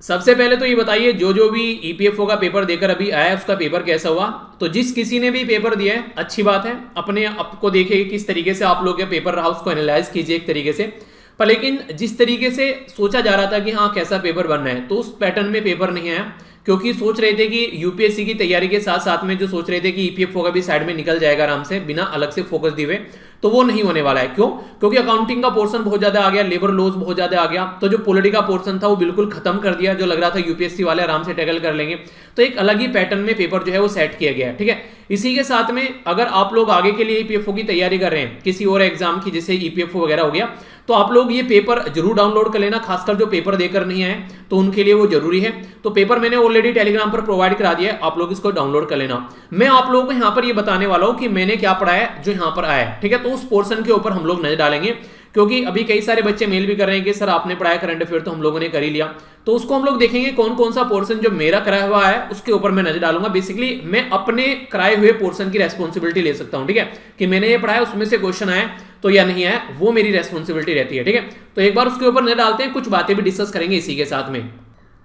सबसे पहले तो ये बताइए जो जो भी ईपीएफओ का पेपर देकर अभी आया है उसका पेपर कैसा हुआ। तो जिस किसी ने भी पेपर दिया है अच्छी बात है, अपने आप को देखिए किस तरीके से आप लोग के पेपर रहा उसको एनालाइज कीजिए एक तरीके से। पर लेकिन जिस तरीके से सोचा जा रहा था कि हाँ कैसा पेपर बनना है, तो उस पैटर्न में पेपर नहीं आया। क्योंकि सोच रहे थे कि यूपीएससी की तैयारी के साथ साथ में जो सोच रहे थे कि ईपीएफओ का भी साइड में निकल जाएगा आराम से बिना अलग से फोकस दिए हुए, तो वो नहीं होने वाला है। क्यों? क्योंकि अकाउंटिंग का पोर्शन बहुत ज्यादा आ गया, लेबर लॉज बहुत ज्यादा आ गया, तो जो पॉलिटी का पोर्शन था वो बिल्कुल खत्म कर दिया। जो लग रहा था यूपीएससी वाले आराम से टैकल कर लेंगे, तो एक अलग ही पैटर्न में पेपर जो है वो सेट किया गया है। ठीक है, इसी के साथ में अगर आप लोग आगे के लिए ईपीएफओ की तैयारी कर रहे हैं किसी और एग्जाम की, जैसे ईपीएफओ वगैरह हो गया, तो आप लोग ये पेपर जरूर डाउनलोड कर लेना, खासकर जो पेपर देकर नहीं आए तो उनके लिए वो जरूरी है। तो पेपर मैंने ऑलरेडी टेलीग्राम पर प्रोवाइड करा दिया है, आप लोग इसको डाउनलोड कर लेना। मैं आप लोगों को यहाँ पर ये बताने वाला हूँ कि मैंने क्या पढ़ा है जो यहाँ पर आया है। ठीक है, तो उस पोर्शन के ऊपर हम लोग नजर डालेंगे, क्योंकि अभी कई सारे बच्चे मेल भी कर रहे हैं कि सर आपने पढ़ाया करंट अफेयर, तो हम लोगों ने कर ही लिया। तो उसको हम लोग देखेंगे कौन कौन सा पोर्शन जो मेरा कराया हुआ है उसके ऊपर मैं नजर डालूंगा। बेसिकली मैं अपने कराए हुए पोर्शन की रेस्पॉन्सिबिलिटी ले सकता हूं। ठीक है, कि मैंने ये पढ़ाया उसमें से क्वेश्चन आया तो या नहीं आया, वो मेरी रेस्पॉन्सिबिलिटी रहती है। ठीक है, तो एक बार उसके ऊपर नजर डालते हैं, कुछ बातें भी डिस्कस करेंगे इसी के साथ में।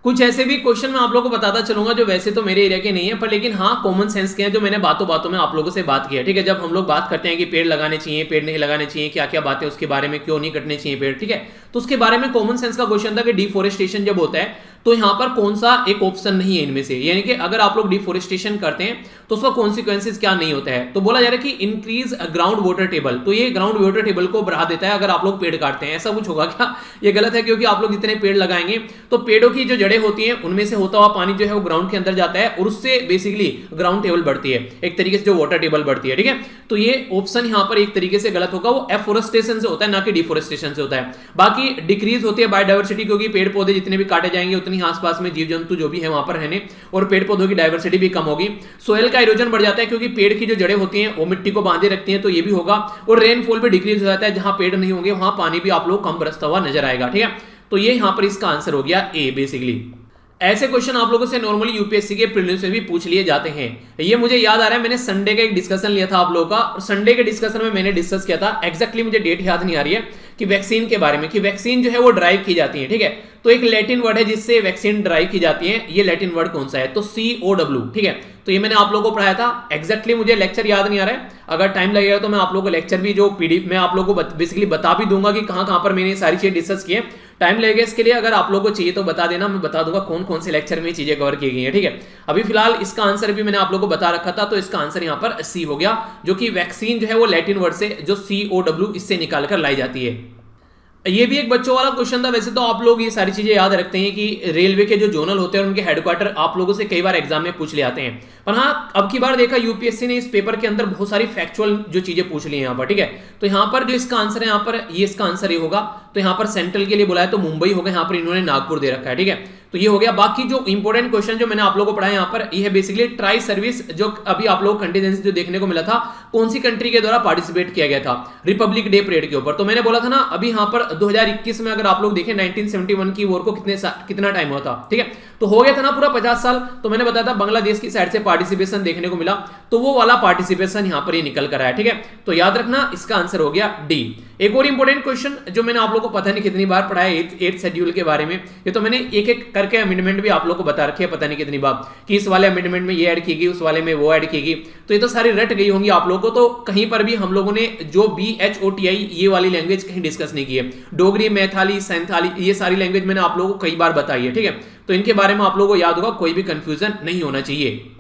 कुछ ऐसे भी क्वेश्चन मैं आप लोगों को बताता चलूंगा जो वैसे तो मेरे एरिया के नहीं है, पर लेकिन हाँ कॉमन सेंस के हैं, जो मैंने बातों बातों में आप लोगों से बात किया। ठीक है, जब हम लोग बात करते हैं कि पेड़ लगाने चाहिए पेड़ नहीं लगाने चाहिए, क्या क्या बातें उसके बारे में, क्यों नहीं कटने चाहिए पेड़, ठीक है, तो उसके बारे में कॉमन सेंस का क्वेश्चन था कि डिफोरेस्टेशन जब होता है तो यहाँ पर कौन सा एक ऑप्शन नहीं है इनमें से, यानी कि अगर आप लोग डिफोरेस्टेशन करते हैं तो उसका कॉन्सिक्वेंसेस क्या नहीं होता है। तो बोला जा रहा है कि इंक्रीज ग्राउंड वाटर टेबल, तो ये ग्राउंड वाटर टेबल को बढ़ा देता है अगर आप लोग पेड़ काटते हैं। ऐसा कुछ होगा क्या? ये गलत है, क्योंकि आप लोग जितने पेड़ लगाएंगे तो पेड़ों की जो जड़ें होती हैं उनमें से होता हुआ पानी जो है वो ग्राउंड के अंदर जाता है और उससे बेसिकली ग्राउंड टेबल बढ़ती है, एक तरीके से जो वाटर टेबल बढ़ती है। ठीक है, तो ये ऑप्शन यहाँ पर एक तरीके से गलत होगा, वो एफोरेस्टेशन से होता है ना कि डिफोरेस्टेशन से होता है। बाकी डिक्रीज होती है बायोडायवर्सिटी, क्योंकि पेड़ पौधे जितने भी काटे जाएंगे उतनी आसपास में जीव जंतु जो भी है वहां पर रहने और पेड़ पौधों की डायवर्सिटी भी कम होगी। सोयल का इरोजन बढ़ जाता है, क्योंकि पेड़ की जो जड़ें होती हैं वो मिट्टी को बांधे रखती हैं, तो ये भी होगा। और रेनफॉल भी डिक्रीज हो जाता है, जहां पेड़ नहीं होंगे वहां पानी भी आप लोग कम बरसता हुआ नजर आएगा। ठीक है, तो ये यहां पर इसका आंसर हो गया ए बेसिकली। ऐसे क्वेश्चन आप लोगों से नॉर्मली यूपीएससी के प्रीलिम्स में भी पूछ लिए जाते हैं। ये मुझे याद आ रहा है, मैंने संडे का एक डिस्कशन लिया था आप लोगों का, और संडे के डिस्कशन में मैंने डिस्कस किया था, एग्जैक्टली मुझे डेट याद नहीं आ रही है, कि वैक्सीन के बारे में, कि वैक्सीन जो है वो ड्राइव की जाती है। ठीक है, तो एक लैटिन वर्ड है जिससे वैक्सीन ड्राइव की जाती है, ये लैटिन वर्ड कौन सा है? तो COW। ठीक है, तो ये मैंने आप लोगों को पढ़ाया था। एग्जैक्टली मुझे लेक्चर याद नहीं आ रहा है, अगर टाइम लगेगा तो मैं आप लोगों को लेक्चर भी जो पीडीएफ में आप लोगों को बेसिकली बता भी दूंगा कि कहां कहां पर मैंने सारी चीजें डिस्कस की है। टाइम लगेगा इसके लिए, अगर आप लोगों को चाहिए तो बता देना, मैं बता दूंगा कौन कौन से लेक्चर में चीजें कवर की गई हैं। ठीक है, अभी फिलहाल इसका आंसर भी मैंने आप लोगों को बता रखा था, तो इसका आंसर यहाँ पर सी हो गया, जो कि वैक्सीन जो है वो लैटिन वर्ड से जो COW इससे निकाल कर लाई जाती है। ये भी एक बच्चों वाला क्वेश्चन था। वैसे तो आप लोग ये सारी चीजें याद रखते हैं कि रेलवे के जो जोनल होते हैं उनके हेडक्वार्टर आप लोगों से कई बार एग्जाम में पूछ ले आते हैं, पर हाँ अब की बार देखा यूपीएससी ने इस पेपर के अंदर बहुत सारी फैक्चुअल जो चीजें पूछ ली हैं यहाँ पर। ठीक है, तो यहाँ पर जो इसका आंसर है, यहाँ पर ये इसका आंसर ये होगा, तो यहाँ पर सेंट्रल के लिए बोला है तो मुंबई होगा, यहाँ पर इन्होंने नागपुर दे रखा है। ठीक है, तो ये हो गया। बाकी जो इंपॉर्टेंट क्वेश्चन जो मैंने आप लोगों को पढ़ाया यहाँ पर, ये है बेसिकली ट्राई सर्विस, जो अभी आप लोगों को कंटीजेंसी जो देखने को मिला था, कौन सी कंट्री के द्वारा पार्टिसिपेट किया गया था रिपब्लिक डे परेड के ऊपर। तो मैंने बोला था ना, अभी यहाँ पर 2021 में अगर आप लोग देखें 1971 की वॉर को कितना टाइम हुआ था। ठीक है, तो हो गया था ना पूरा 50 साल। तो मैंने बताया था बांग्लादेश की साइड से पार्टिसिपेशन देखने को मिला, तो वो वाला पार्टिसिपेशन यहाँ पर ये निकल कर आया। ठीक है, तो याद रखना इसका आंसर हो गया डी। एक और इंपॉर्टेंट क्वेश्चन जो मैंने आप लोगों को पता नहीं कितनी बार पढ़ा है, 8th शेड्यूल के बारे में, ये तो मैंने एक एक करके अमेंडमेंट भी आप लोगों को बता रखी है पता नहीं कितनी बार, कि इस वाले अमेंडमेंट में ये ऐड की गई, उस वाले में वो ऐड की गई, तो ये तो सारी रट गई होंगी आप लोगों को। तो कहीं पर भी हम लोगों ने जो BHOTI ये वाली लैंग्वेज कहीं डिस्कस नहीं की है। डोगरी, मैथाली, सैंथाली, ये सारी लैंग्वेज मैंने आप लोगों को कई बार बताई है। ठीक है, तो इनके बारे में आप लोगों को याद होगा, कोई भी कंफ्यूजन नहीं होना चाहिए।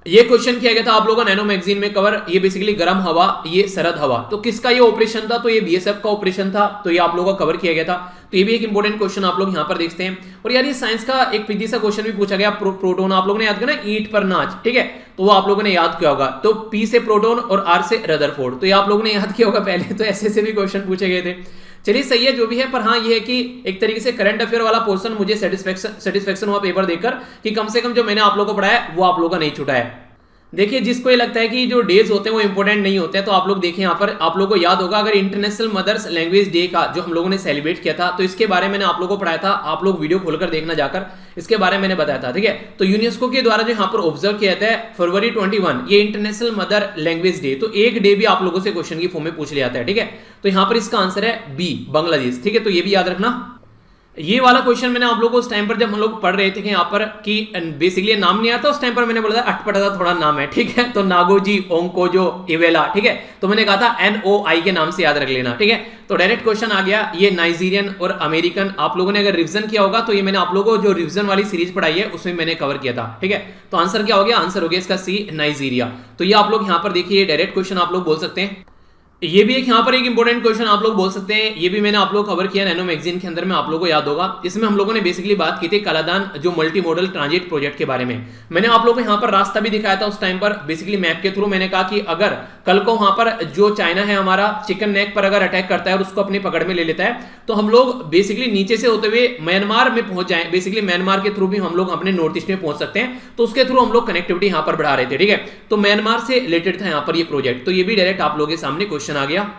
ये क्वेश्चन किया गया था आप लोगों का नैनो मैगजीन में कवर, ये बेसिकली गर्म हवा, ये सरद हवा, तो किसका ये ऑपरेशन था? तो ये BSF का ऑपरेशन था, तो ये आप लोगों को कवर किया गया था। तो ये भी एक इंपॉर्टेंट क्वेश्चन आप लोग यहाँ पर देखते हैं। और यार ये साइंस का एक पीजी सा क्वेश्चन भी पूछा गया, प्रोटोन आप लोगों ने याद किया ना, ईंट पर नाच। ठीक है, तो वो आप लोगों ने याद किया होगा। तो P से प्रोटोन और R से रदरफोर्ड, तो ये आप लोगों ने याद किया होगा पहले, तो ऐसे भी क्वेश्चन पूछे गए थे। चलिए सही है जो भी है, पर हाँ ये है कि एक तरीके से करंट अफेयर वाला पोर्शन मुझे सेटिस्फेक्शन हुआ पेपर देखकर, कि कम से कम जो मैंने आप लोगों को पढ़ाया वो आप लोगों का नहीं छूटा है। देखिए जिसको ये लगता है कि जो डेज होते हैं वो इंपॉर्टेंट नहीं होते हैं, तो आप लोग देखिए यहाँ पर आप लोगों को याद होगा, अगर इंटरनेशनल मदर्स लैंग्वेज डे का जो हम लोगों ने सेलिब्रेट किया था, तो इसके बारे में मैंने आप लोगों को पढ़ाया था, आप लोग वीडियो खोलकर देखना जाकर, इसके बारे में मैंने बताया था। ठीक है, तो यूनेस्को के द्वारा जो यहाँ पर ऑब्जर्व किया जाता है फरवरी 21, ये इंटरनेशनल मदर लैंग्वेज डे, तो एक डे भी आप लोगों से क्वेश्चन की फॉर्म में पूछ लिया जाता है। ठीक है, तो यहाँ पर इसका आंसर है बी, बांग्लादेश। ठीक है, तो ये भी याद रखना। ये वाला क्वेश्चन मैंने आप लोगों को उस टाइम पर जब हम लोग पढ़ रहे थे कि यहाँ पर कि बेसिकली नाम नहीं आता उस टाइम पर, मैंने बोला था अटपटा सा थोड़ा नाम है, ठीक है। तो नागोजी ओंकोजो इवेला, ठीक है। तो मैंने कहा था NOI के नाम से याद रख लेना, ठीक है। तो डायरेक्ट क्वेश्चन आ गया, ये नाइजीरियन और अमेरिकन आप लोगों ने अगर रिवीजन किया होगा तो ये मैंने आप लोगों को जो रिवीजन वाली सीरीज पढ़ाई है उसमें मैंने कवर किया था, ठीक है। तो आंसर क्या हो गया, आंसर हो गया इसका सी, नाइजीरिया। तो ये आप लोग यहाँ पर देखिए डायरेक्ट क्वेश्चन आप लोग बोल सकते हैं। ये भी एक यहाँ पर एक इंपॉर्टेंट क्वेश्चन आप लोग बोल सकते हैं, ये भी मैंने आप लोग कवर किया नैनो मैगजीन के अंदर में, आप लोगों को याद होगा। इसमें हम लोगों ने बेसिकली बात की थी कालादान जो मल्टी मॉडल ट्रांजिट प्रोजेक्ट के बारे में। मैंने आप लोगों को यहाँ पर रास्ता भी दिखाया था उस टाइम पर, बेसिकली मैप के थ्रू। मैंने कहा कि अगर कल को वहां पर जो चाइना है हमारा चिकन नेक पर अगर अटैक करता है और उसको अपनी पकड़ में ले लेता है, तो हम लोग बेसिकली नीचे से होते हुए म्यांमार में पहुंच जाए, बेसिकली म्यांमार के थ्रू भी हम लोग अपने नॉर्थ ईस्ट में पहुंच सकते हैं। तो उसके थ्रू हम लोग कनेक्टिविटी यहाँ पर बढ़ा रहे थे, ठीक है। तो म्यांमार से रिलेटेड था यहाँ पर ये प्रोजेक्ट। तो ये भी डायरेक्ट आप लोगों के सामने क्वेश्चन आ गया।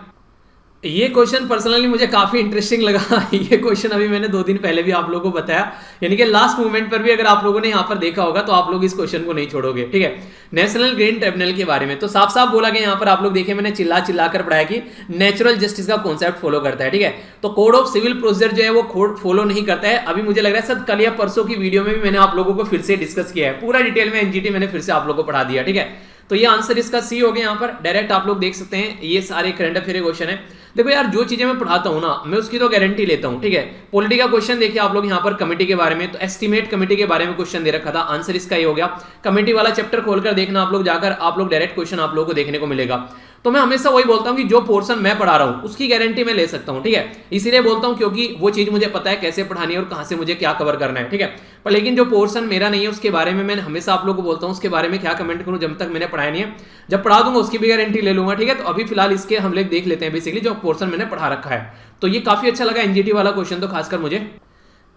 ये क्वेश्चन पर्सनली मुझे काफी इंटरेस्टिंग लगा। ये क्वेश्चन अभी मैंने 2 दिन पहले भी आप लोगों को बताया, यानी कि लास्ट मोमेंट पर भी अगर आप लोगों ने यहाँ पर देखा होगा तो आप लोग इस क्वेश्चन को नहीं छोड़ोगे, ठीक है। नेशनल ग्रीन ट्रिब्यूनल के बारे में तो साफ साफ बोला गया यहाँ पर, आप लोग देखिए मैंने चिल्ला चिल्ला कर पढ़ाया कि नेचुरल जस्टिस का कॉन्सेप्ट फॉलो करता है, ठीक है। तो कोड ऑफ सिविल प्रोसीजर जो है वो कोड फॉलो नहीं करता है। अभी मुझे लग रहा है सर कल या परसों की वीडियो में भी मैंने आप लोगों को फिर से डिस्कस किया है, पूरा डिटेल में एनजीटी मैंने फिर से आप लोगों को पढ़ा दिया, ठीक है। तो ये आंसर इसका सी हो गया यहाँ पर। डायरेक्ट आप लोग देख सकते हैं ये सारे करंट अफेयर क्वेश्चन है। देखो यार जो चीजें मैं पढ़ाता हूँ ना मैं उसकी तो गारंटी लेता हूँ, ठीक है। पॉलिटी का क्वेश्चन देखिए आप लोग यहाँ पर कमेटी के बारे में, तो एस्टिमेट कमेटी के बारे में क्वेश्चन दे रखा था, आंसर इसका ये हो गया। कमेटी वाला चैप्टर खोलकर देखना आप लोग जाकर, आप लोग डायरेक्ट क्वेश्चन आप लोगों को देखने को मिलेगा। तो मैं हमेशा वही बोलता हूं कि जो पोर्शन मैं पढ़ा रहा हूं उसकी गारंटी मैं ले सकता हूं, ठीक है। इसीलिए बोलता हूं क्योंकि वो चीज मुझे पता है कैसे पढ़ानी है और कहां से मुझे क्या कवर करना है, ठीक है। पर लेकिन जो पोर्शन मेरा नहीं है उसके बारे में मैं हमेशा आप लोगों को बोलता हूं उसके बारे में क्या कमेंट करूं जब तक मैंने पढ़ाया नहीं है। जब पढ़ा दूंगा उसकी भी गारंटी ले लूंगा, ठीक है। तो अभी फिलहाल इसके हम लोग देख लेते हैं बेसिकली जो पोर्शन मैंने पढ़ा रखा है। तो ये काफी अच्छा लगा एनजीटी वाला क्वेश्चन, तो खासकर मुझे।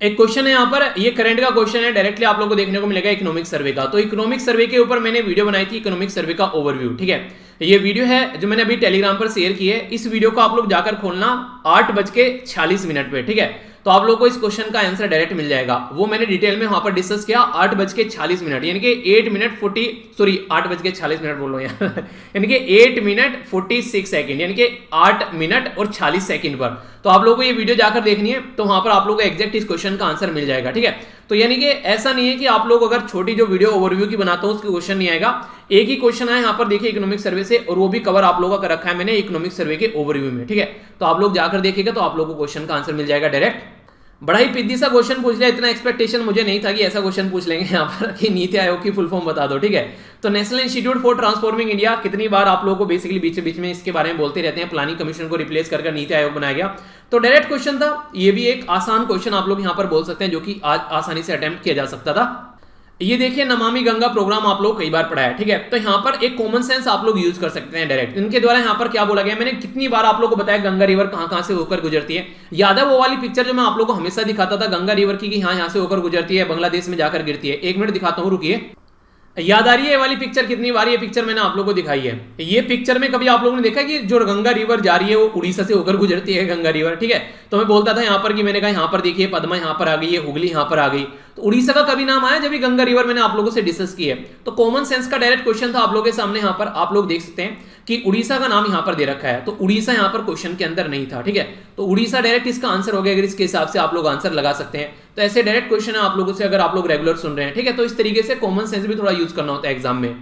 एक क्वेश्चन है यहाँ पर, ये करंट का क्वेश्चन है, डायरेक्टली आप लोगों को देखने को मिलेगा इकोनॉमिक सर्वे का। तो इकोनॉमिक सर्वे के ऊपर मैंने वीडियो बनाई थी, इकोनॉमिक सर्वे का ओवरव्यू, ठीक है। ये वीडियो है जो मैंने अभी टेलीग्राम पर शेयर की है। इस वीडियो को आप लोग जाकर खोलना 8:46 पे, ठीक है। तो आप लोगों को इस क्वेश्चन का आंसर डायरेक्ट मिल जाएगा। वो मैंने डिटेल में वहां पर डिस्कस किया 8:46, यानी कि 8:46 बोल रहा हूं यार यानी कि 8:46 सेकंड, यानी कि 8 मिनट और 46 सेकंड पर। तो आप लोगों को ये वीडियो जाकर देखनी है, तो वहां पर आप लोगों को एग्जैक्ट इस क्वेश्चन का आंसर मिल जाएगा, ठीक है। तो यानी कि ऐसा नहीं है कि आप लोग अगर छोटी जो वीडियो ओवरव्यू की बनाता हूं उसके क्वेश्चन नहीं आएगा, एक ही क्वेश्चन है यहाँ पर देखिए इकोनॉमिक सर्वे से, और वो भी कवर आप लोगों का कर रखा है मैंने इकोनॉमिक सर्वे के ओवरव्यू में, ठीक है। तो आप लोग जाकर देखिएगा तो आप लोगों को क्वेश्चन का आंसर मिल जाएगा डायरेक्ट। बड़ा ही पिद्दी सा क्वेश्चन पूछ लिया, इतना एक्सपेक्टेशन मुझे नहीं था कि ऐसा क्वेश्चन पूछ लेंगे यहाँ पर कि नीति आयोग की फुल फॉर्म बता दो, ठीक है। तो national institute for transforming India, कितनी बार आप लोगों को बेसिकली बीच बीच में इसके बारे में बोलते रहते हैं, प्लानिंग कमीशन को रिप्लेस कर नीति आयोग बनाया गया। तो डायरेक्ट क्वेश्चन था, ये भी एक आसान क्वेश्चन आप लोग यहाँ पर बोल सकते हैं जो कि आज आसानी से अटेम्प्ट किया जा सकता था। ये देखिए नमामि गंगा प्रोग्राम आप लोग कई बार पढ़ा है, ठीक है। तो यहाँ पर एक कॉमन सेंस आप लोग यूज कर सकते हैं डायरेक्ट। इनके द्वारा यहाँ पर क्या बोला गया, मैंने कितनी बार आप लोग को बताया गंगा रिवर कहाँ से होकर गुजरती है। याद है वो वाली पिक्चर जो मैं आप लोग को हमेशा दिखाता था गंगा रिवर की, कि यहाँ से होकर गुजरती है, बांग्लादेश में जाकर गिरती है। 1 मिनट दिखाता हूँ, रुकिए। याद आ रही है ये वाली पिक्चर, कितनी बार ये पिक्चर मैंने आप लोगों को दिखाई है। ये पिक्चर में कभी आप लोगों ने देखा कि जो गंगा रिवर जा रही है वो उड़ीसा से होकर गुजरती है गंगा रिवर, ठीक है। तो मैं बोलता था यहाँ पर कि मैंने कहा यहाँ पर देखिए पद्मा यहाँ पर आ गई है, हुगली यहाँ पर आ गई। तो उड़ीसा का कभी नाम आया जब ये गंगा रिवर मैंने आप लोगों से डिस्कस की है। तो कॉमन सेंस का डायरेक्ट क्वेश्चन था आप लोगों के सामने, यहाँ पर आप लोग देख सकते हैं कि उड़ीसा का नाम यहाँ पर दे रखा है, तो उड़ीसा यहाँ पर क्वेश्चन के अंदर नहीं था, ठीक है। तो उड़ीसा डायरेक्ट इसका आंसर हो गया, अगर इसके हिसाब से आप लोग आंसर लगा सकते हैं। तो ऐसे डायरेक्ट क्वेश्चन है आप लोगों से, अगर आप लोग रेगुलर सुन रहे हैं, ठीक है। तो इस तरीके से कॉमन सेंस भी थोड़ा यूज करना होता है एग्जाम में।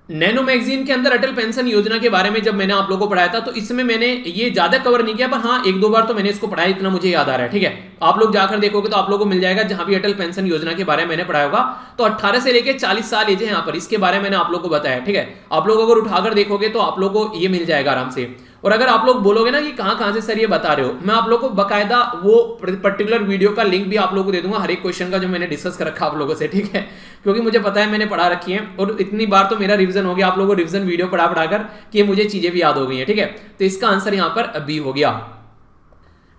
नैनो मैगजीन के अंदर अटल पेंशन योजना के बारे में जब मैंने आप लोगों को पढ़ाया था, तो इसमें मैंने ये ज्यादा कवर नहीं किया, पर हाँ 1-2 बार तो मैंने इसको पढ़ाया, इतना मुझे याद आ रहा है, ठीक है। आप लोग जाकर देखोगे तो आप लोगों को मिल जाएगा, जहां भी अटल पेंशन योजना के बारे में मैंने पढ़ाया होगा। तो 18 से लेकर 40 साल एज है यहाँ पर, इसके बारे में मैंने आप लोग को बताया, ठीक है। आप लोग अगर उठाकर देखोगे तो आप लोग को ये मिल जाएगा आराम से। और अगर आप लोग बोलोगे ना कि कहां से सर ये बता रहे हो, मैं आप लोगों को बकायदा वो पर्टिकुलर वीडियो का लिंक भी आप लोगों को दे दूंगा हर एक क्वेश्चन का जो मैंने डिस्कस कर रखा आप लोगों से, ठीक है। क्योंकि मुझे पता है मैंने पढ़ा रखी है, और इतनी बार तो मेरा रिवीजन हो गया आप लोगों को रिवीजन वीडियो पढ़ाकर कि मुझे चीजें भी याद हो गई है, ठीक है। तो इसका आंसर यहाँ पर बी हो गया।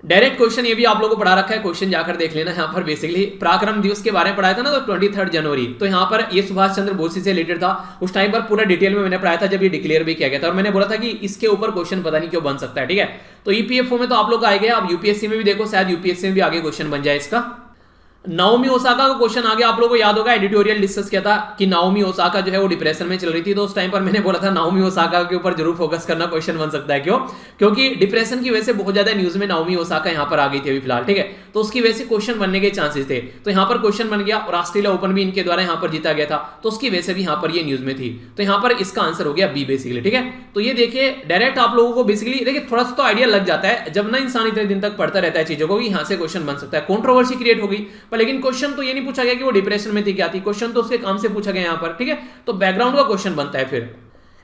डायरेक्ट क्वेश्चन ये भी आप लोगों को पढ़ा रखा है, क्वेश्चन जाकर देख लेना। यहाँ पर बेसिकली पराक्रम दिवस के बारे में पढ़ाया था ना, तो 23 जनवरी, तो यहाँ पर ये सुभाष चंद्र बोस से रिलेटेड था। उस टाइम पर पूरा डिटेल में मैंने पढ़ाया था जब ये डिक्लेयर भी किया गया था, और मैंने बोला था कि इसके ऊपर क्वेश्चन पता नहीं क्यों बन सकता है, ठीक है। तो ईपीएफओ में तो आप लोग आए गए, अब यूपीएससी में भी देखो, शायद यूपीएससी में भी आगे क्वेश्चन बन जाए इसका। नाओमी ओसाका का क्वेश्चन आ गया। आप लोगों को याद होगा एडिटोरियल डिस्कस किया था कि नाओमी ओसाका जो है वो डिप्रेशन में चल रही थी, तो उस टाइम पर मैंने बोला था नाओमी ओसाका के ऊपर जरूर फोकस करना, क्वेश्चन बन सकता है। क्यों? क्योंकि डिप्रेशन की वजह से बहुत ज्यादा न्यूज में नाओमी ओसाका यहाँ पर आ गई थी अभी फिलहाल, ठीक है, तो उसकी वजह से क्वेश्चन बनने के चांसेस थे। तो यहाँ पर क्वेश्चन बन गया और ऑस्ट्रेलिया ओपन भी इनके द्वारा यहाँ पर जीता गया था, तो उसकी वजह से भी यहाँ पर ये न्यूज में थी। तो यहाँ पर इसका आंसर हो गया बी बेसिकली, ठीक है। तो ये देखिए डायरेक्ट आप लोगों को बेसिकली देखिए थोड़ा सा तो आइडिया लग जाता है जब ना इंसान इतने दिन तक पढ़ता रहता है चीजों को, यहाँ से क्वेश्चन बन सकता है। कंट्रोवर्सी क्रिएट हो गई, पर लेकिन क्वेश्चन तो ये नहीं पूछा गया कि वो डिप्रेशन में थी क्या थी, क्वेश्चन तो उसके काम से पूछा गया यहाँ पर, ठीक है। तो बैकग्राउंड का क्वेश्चन बनता है। फिर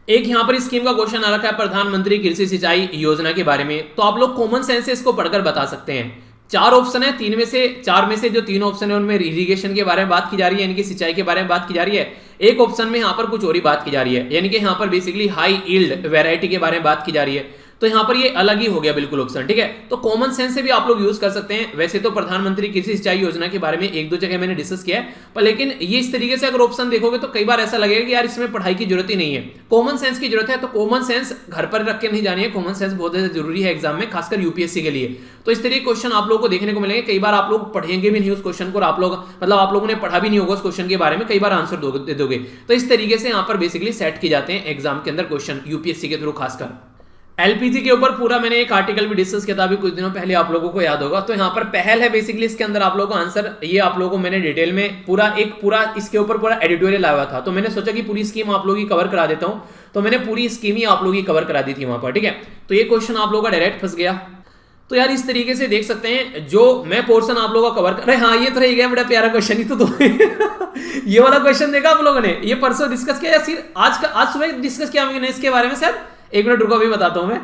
एक यहाँ पर स्कीम का क्वेश्चन आ रखा है प्रधानमंत्री कृषि सिंचाई योजना के बारे में, तो आप लोग कॉमन सेंस से इसको पढ़कर बता सकते हैं। चार ऑप्शन है, चार में से जो तीन ऑप्शन है उनमें इरिगेशन के बारे में बात की जा रही है, यानी कि सिंचाई के बारे में बात की जा रही है। एक ऑप्शन में यहाँ पर कुछ और ही बात की जा रही है, यानी कि यहाँ पर बेसिकली हाई यील्ड वैरायटी के बारे में बात की जा रही है। तो यहाँ पर ये अलग ही हो गया बिल्कुल ऑप्शन, ठीक है। तो कॉमन सेंस से भी आप लोग यूज कर सकते हैं। वैसे तो प्रधानमंत्री कृषि सिंचाई योजना के बारे में एक दो जगह मैंने डिस्कस किया है, पर लेकिन ये इस तरीके से अगर ऑप्शन देखोगे तो कई बार ऐसा लगेगा कि यार इसमें पढ़ाई की जरूरत ही नहीं है, कॉमन सेंस की जरूरत है। तो कॉमन सेंस घर पर रख के नहीं जानी है, कॉमन सेंस बहुत ज्यादा जरूरी है एग्जाम में, खासकर यूपीएससी के लिए। तो इस तरीके के क्वेश्चन आप लोगों को देखने को मिलेंगे। कई बार आप लोग पढ़ेंगे भी नहीं उस क्वेश्चन को, और आप लोग मतलब आप लोगों ने पढ़ा भी नहीं होगा उस क्वेश्चन के बारे में, कई बार आंसर दे दोगे। तो इस तरीके से यहाँ पर बेसिकली सेट किए जाते हैं एग्जाम के अंदर क्वेश्चन यूपीएससी के थ्रू। खासकर एलपीजी के ऊपर पूरा मैंने एक आर्टिकल भी डिस्कस किया था अभी कुछ दिनों पहले, आप लोगों को याद होगा। तो यहाँ पर पहल है बेसिकली, इसके अंदर आप लोगों को आंसर ये आप लोगों को मैंने डिटेल में पूरा इसके ऊपर पूरा एडिटोरियल आया था। तो मैंने सोचा कि पूरी स्कीम आप लोगों की कवर करा देता हूँ, तो मैंने पूरी स्कीम ही आप लोगों की कवर करा दी थी वहां पर, ठीक है। तो ये क्वेश्चन आप लोगों का डायरेक्ट फंस गया। तो यार इस तरीके से देख सकते हैं जो मैं पोर्शन आप लोगों का कवर कर रहे हैं। हाँ ये तो रह गया बड़ा प्यारा क्वेश्चन ही तो दो ये वाला क्वेश्चन देखा आप लोगों ने, ये परसों डिस्कस किया या सिर्फ आज सुबह डिस्कस किया मैंने इसके बारे में सर? एक मिनट रुको, अभी बताता हूं मैं।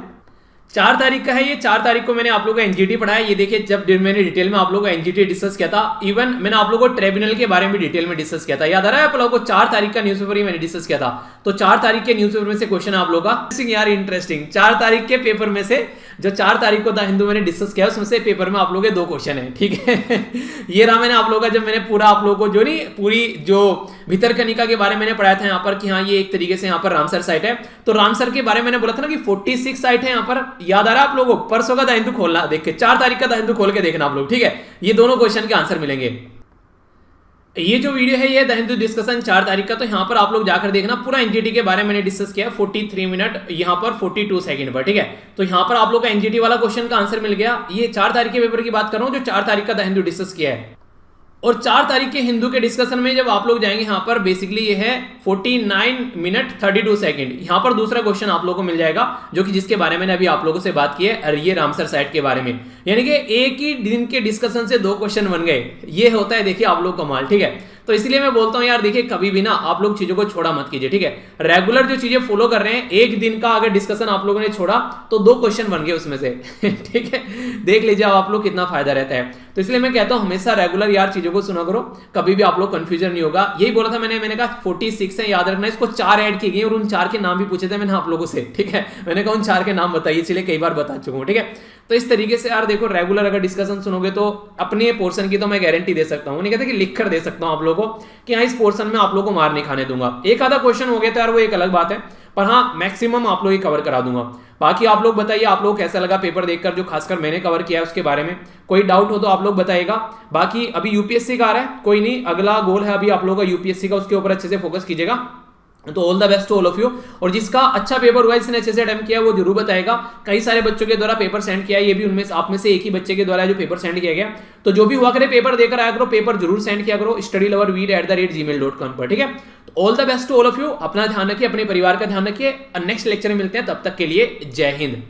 4 तारीख का है ये, 4 तारीख को मैंने आप लोगों को एनजीटी पढ़ाया। ये देखिए जब मैंने डिटेल में आप लोगों को एनजीटी डिस्कस किया था, इवन मैंने आप लोगों को ट्रिब्यूनल के बारे में डिटेल में डिस्कस किया था, याद आ रहा है आप लोगों को? 4 तारीख का न्यूज़पेपर ही मैंने डिस्कस किया था। तो 4 तारीख के न्यूज़पेपर में से क्वेश्चन है आप लोगों का यार इंटरेस्टिंग। 4 तारीख के पेपर में से जो 4 तारीख को द हिंदू मैंने डिस्कस किया उसमें से पेपर में आप लोगों के 2 क्वेश्चन है, ठीक है। ये रहा मैंने आप लोगों का, जब मैंने पूरा आप लोगों को जो नहीं पूरी जो भितरकनिका के बारे में मैंने पढ़ाया था यहाँ पर कि हाँ ये एक तरीके से यहाँ पर रामसर साइट है। तो रामसर के बारे में मैंने बोला था ना कि 46 साइट है यहाँ पर, याद आ रहा है आप लोगों को? परसों का द हिंदू खोलना, देख के 4 तारीख का द हिंदू खोल के देखना आप लोग, ठीक है। ये दोनों क्वेश्चन के आंसर मिलेंगे। ये जो वीडियो है ये द हिंदू डिस्कशन 4 तारीख का, तो यहाँ पर आप लोग जाकर देखना पूरा एनजीटी के बारे में मैंने डिस्कस किया 43 मिनट यहाँ पर 42 सेकंड पर, ठीक है। तो यहाँ पर आप लोग का एनजीटी वाला क्वेश्चन का आंसर मिल गया। ये 4 तारीख के पेपर की बात कर रहा हूँ जो 4 तारीख का द हिंदू डिस्कस किया है। और 4 तारीख के हिंदू के डिस्कशन में जब आप लोग जाएंगे यहाँ पर बेसिकली ये है 49 मिनट 32 सेकंड। यहाँ पर दूसरा क्वेश्चन आप लोगों को मिल जाएगा जो कि जिसके बारे में मैंने अभी आप लोगों से बात की है, और ये रामसर साइट के बारे में, यानी कि एक ही दिन के डिस्कशन से 2 क्वेश्चन बन गए। ये होता है देखिए आप लोग कमाल, ठीक है। तो इसलिए मैं बोलता हूं यार देखिए कभी भी ना आप लोग चीजों को छोड़ा मत कीजिए, ठीक है। रेगुलर जो चीजें फॉलो कर रहे हैं, एक दिन का अगर डिस्कशन आप लोगों ने छोड़ा तो 2 क्वेश्चन बन गए उसमें से ठीक है। देख लीजिए आप लोग कितना फायदा रहता है। तो इसलिए मैं कहता हूं हमेशा रेगुलर यार चीजों को सुना करो, कभी भी आप लोग कंफ्यूजन नहीं होगा। यही बोला था मैंने कहा 46 है याद रखना, इसको 4 ऐड किए गए और उन 4 के नाम भी पूछे थे मैंने आप लोगों से, ठीक है। मैंने कहा उन 4 के नाम बताइए, इसलिए कई बार बता चुका हूं, ठीक है। तो इस तरीके से यार देखो रेगुलर अगर डिस्कशन सुनोगे तो अपने पोर्शन की तो मैं गारंटी दे सकता हूं, नहीं कहते कि लिख कर दे सकता हूं आप लोगों को कि हाँ इस पोर्शन में आप लोगों को मार नहीं खाने दूंगा। एक आधा क्वेश्चन हो गया था यार वो एक अलग बात है, पर हाँ मैक्सिमम आप लोग ही कवर करा दूंगा। बाकी आप लोग बताइए आप लोग कैसा लगा पेपर देखकर जो खासकर मैंने कवर किया है उसके बारे में, कोई डाउट हो तो आप लोग बताइएगा। बाकी अभी यूपीएससी का आ रहा है, कोई नहीं, अगला गोल है अभी आप लोगों का यूपीएससी का, उसके ऊपर अच्छे से फोकस कीजिएगा। तो all the best to all of you. और जिसका अच्छा पेपर हुआ, जिसने अच्छे से अटेम्प्ट किया वो जरूर बताएगा। कई सारे बच्चों के द्वारा पेपर सेंड किया है, ये भी उनमें आप में से एक ही बच्चे के द्वारा जो पेपर सेंड किया गया। तो जो भी हुआ करे पेपर देकर आया करो, पेपर जरूर सेंड किया करो studyloverweed@gmail.com पर, ठीक है। तो all the best to all of you. अपना ध्यान रखिए, अपने परिवार का ध्यान रखिए। नेक्स्ट लेक्चर में मिलते हैं, तब तक के लिए जय हिंद।